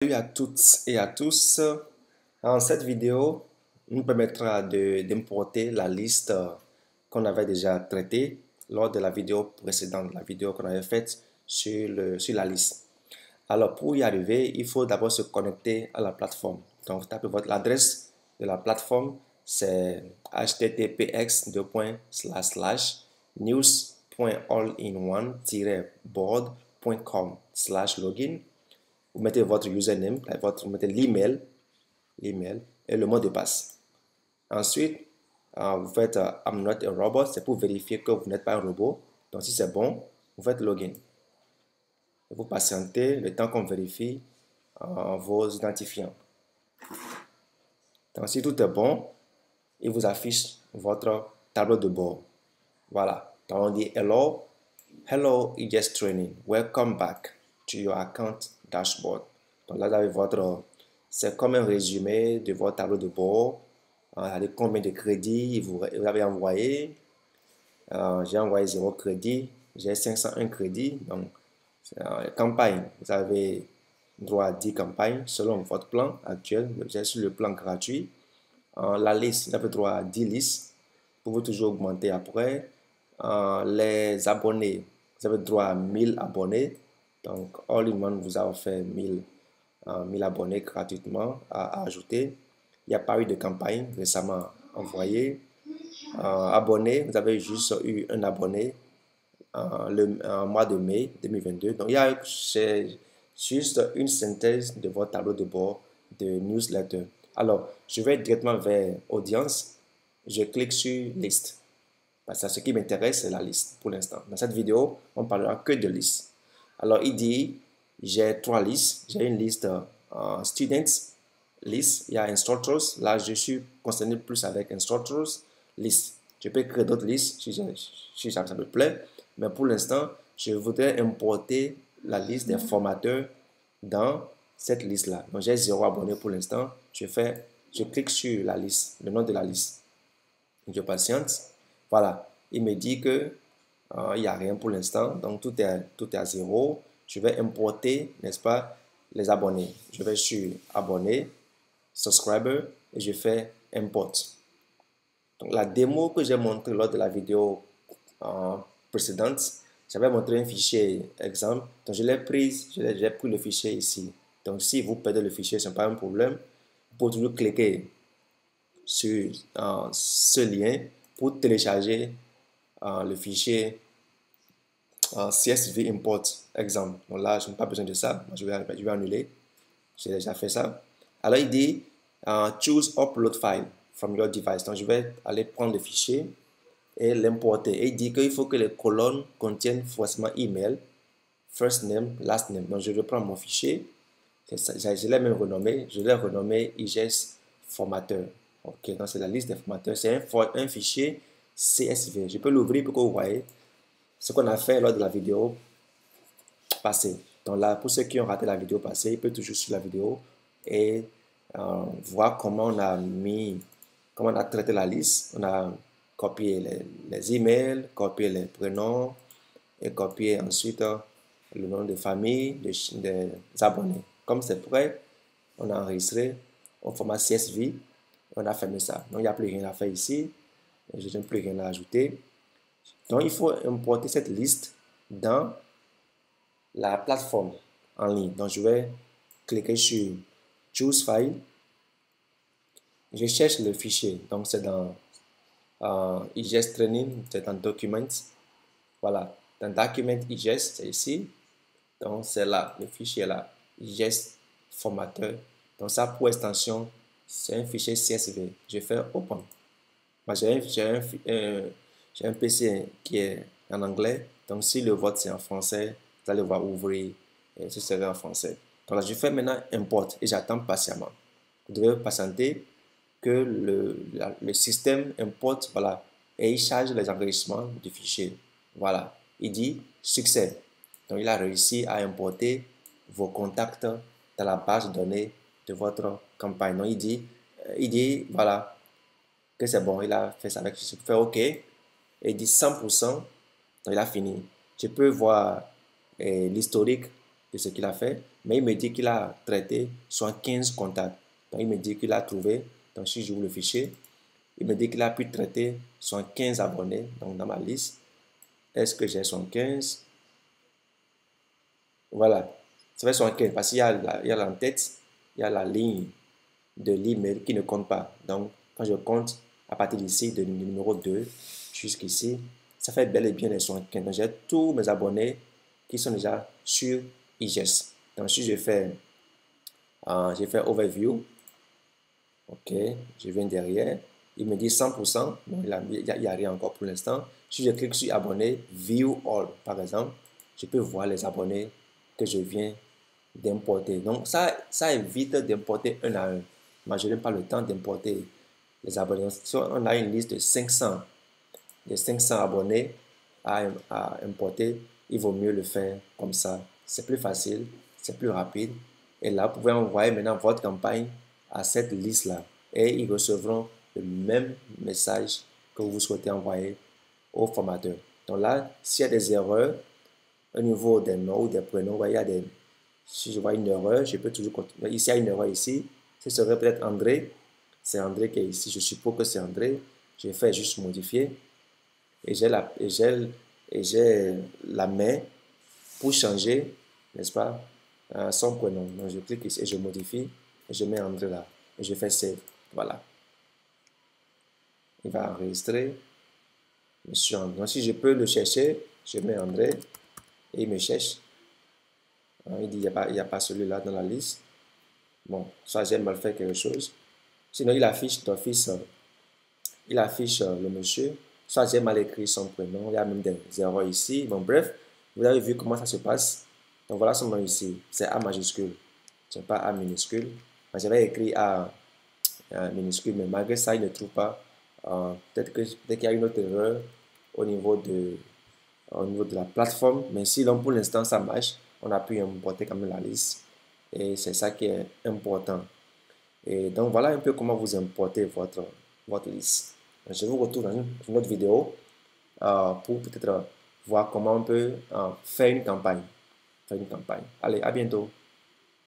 Salut à toutes et à tous. En cette vidéo, nous permettra d'importer la liste qu'on avait déjà traitée lors de la vidéo précédente, la vidéo qu'on avait faite sur la liste. Alors, pour y arriver, il faut d'abord se connecter à la plateforme. Donc, vous tapez votre adresse de la plateforme, c'est https://news.allinone-board.com/login. Vous mettez votre username, vous mettez l'email et le mot de passe. Ensuite, vous faites I'm not a robot, c'est pour vérifier que vous n'êtes pas un robot. Donc, si c'est bon, vous faites login. Et vous patientez le temps qu'on vérifie vos identifiants. Donc, si tout est bon, il vous affiche votre tableau de bord. Voilà. Donc, on dit hello EJS Training, welcome back to your account dashboard. Donc là, vous avez c'est comme un résumé de votre tableau de bord. Regardez combien de crédits vous avez envoyé. J'ai envoyé 0 crédit, j'ai 501 crédits. Donc, campagne, vous avez droit à 10 campagnes selon votre plan actuel. J'ai sur le plan gratuit. La liste, vous avez droit à 10 listes. Vous pouvez toujours augmenter après. Les abonnés, vous avez droit à 1000 abonnés. Donc, All-in-One vous a offert 1000 abonnés gratuitement à ajouter. Il n'y a pas eu de campagne récemment envoyée. Abonnés, vous avez juste eu un abonné le mois de mai 2022. Donc, c'est juste une synthèse de votre tableau de bord de newsletter. Alors, je vais directement vers audience. Je clique sur liste. Parce que ce qui m'intéresse, c'est la liste pour l'instant. Dans cette vidéo, on parlera que de liste. Alors, il dit, j'ai 3 listes. J'ai une liste students list, il y a instructors. Là, je suis concerné plus avec instructors list. Je peux créer d'autres listes si ça me plaît. Mais pour l'instant, je voudrais importer la liste des formateurs dans cette liste-là. Donc, j'ai 0 abonné pour l'instant. Je clique sur la liste, le nom de la liste. Je patiente. Voilà. Il me dit que il n'y a rien pour l'instant. Donc, tout est à 0. Je vais importer, n'est-ce pas, les abonnés. Je vais sur abonnés, subscriber et je fais import. Donc, la démo que j'ai montrée lors de la vidéo précédente, j'avais montré un fichier exemple. Donc, j'ai pris le fichier ici. Donc, si vous perdez le fichier, ce n'est pas un problème. Vous pouvez toujours cliquer sur ce lien pour télécharger le fichier CSV import exemple. Donc là, je n'ai pas besoin de ça. Je vais annuler. J'ai déjà fait ça. Alors, il dit choose upload file from your device. Donc, je vais aller prendre le fichier et l'importer. Et il dit qu'il faut que les colonnes contiennent forcément email, first name, last name. Donc, je reprends mon fichier. Je l'ai même renommé. Je l'ai renommé IGES formateur. Ok, donc c'est la liste des formateurs. C'est un fichier CSV. Je peux l'ouvrir pour que vous voyez ce qu'on a fait lors de la vidéo passée. Donc là, pour ceux qui ont raté la vidéo passée, ils peuvent toujours suivre la vidéo et voir comment comment on a traité la liste. On a copié les emails, copié les prénoms et copié ensuite le nom de famille des abonnés. Comme c'est prêt, on a enregistré au format CSV. On a fermé ça. Donc, il n'y a plus rien à faire ici. Je n'ai plus rien à ajouter. Donc, il faut importer cette liste dans la plateforme en ligne. Donc, je vais cliquer sur Choose File. Je cherche le fichier. Donc, c'est dans IGES Training, c'est dans Documents. Voilà. Dans Document IGES, c'est ici. Donc, c'est là, le fichier là, IGES formateur. Donc, ça, pour extension, c'est un fichier CSV. Je fais Open. J'ai un PC qui est en anglais. Donc, si le vote c'est en français, vous allez voir ouvrir et ce sera en français. Donc là, je fais maintenant import et j'attends patiemment. Vous devez patienter que le système importe, voilà, et il charge les enregistrements du fichier. Voilà, il dit succès. Donc, il a réussi à importer vos contacts dans la base de données de votre campagne. Donc, il dit voilà, que c'est bon, il a fait ça avec, je fais OK, et dit 100%, donc il a fini. Je peux voir l'historique de ce qu'il a fait, mais il me dit qu'il a traité 75 contacts. Donc, il me dit qu'il a trouvé, donc si j'ouvre le fichier, il me dit qu'il a pu traiter 75 abonnés, donc dans ma liste. Est-ce que j'ai 75? Voilà, ça fait 75 parce qu'il y a l'entête, il y a la ligne de l'email qui ne compte pas. Donc, quand je compte à partir d'ici, de numéro 2 jusqu'ici, ça fait bel et bien les 75. Donc, j'ai tous mes abonnés qui sont déjà sur IGES. Donc, si je fais Overview, ok, je viens derrière, il me dit 100%, bon, il n'y a rien encore pour l'instant. Si je clique sur Abonnés, View All, par exemple, je peux voir les abonnés que je viens d'importer. Donc, ça évite d'importer un à un. Moi, je n'ai pas le temps d'importer les abonnés. Si on a une liste de 500 abonnés à importer, il vaut mieux le faire comme ça. C'est plus facile, c'est plus rapide. Et là, vous pouvez envoyer maintenant votre campagne à cette liste-là. Et ils recevront le même message que vous souhaitez envoyer au formateur. Donc là, s'il y a des erreurs au niveau des noms ou des prénoms, il y a des, si je vois une erreur, je peux toujours continuer. Ici, il y a une erreur ici. Ce serait peut-être André. C'est André qui est ici. Je suppose que c'est André. Je fais juste modifier. Et j'ai la main pour changer, n'est-ce pas, son prénom. Donc, je clique ici et je modifie. Et je mets André là. Et je fais save. Voilà. Il va enregistrer. Monsieur André. Donc, si je peux le chercher, je mets André. Et il me cherche. Il dit il n'y a pas celui-là dans la liste. Bon, soit j'ai mal fait quelque chose. Sinon, il affiche d'office, le monsieur. Soit j'ai mal écrit son prénom. Il y a même des erreurs ici. Bon, bref, vous avez vu comment ça se passe. Donc, voilà son nom ici. C'est A majuscule. Ce n'est pas A minuscule. J'avais écrit A minuscule, mais malgré ça, il ne trouve pas. Peut-être qu'il y a une autre erreur au niveau de la plateforme. Mais sinon, pour l'instant, ça marche. On a pu importer quand même la liste. Et c'est ça qui est important. Et donc, voilà un peu comment vous importez votre liste. Je vous retrouve dans une autre vidéo pour peut-être voir comment on peut faire une campagne. Allez, à bientôt.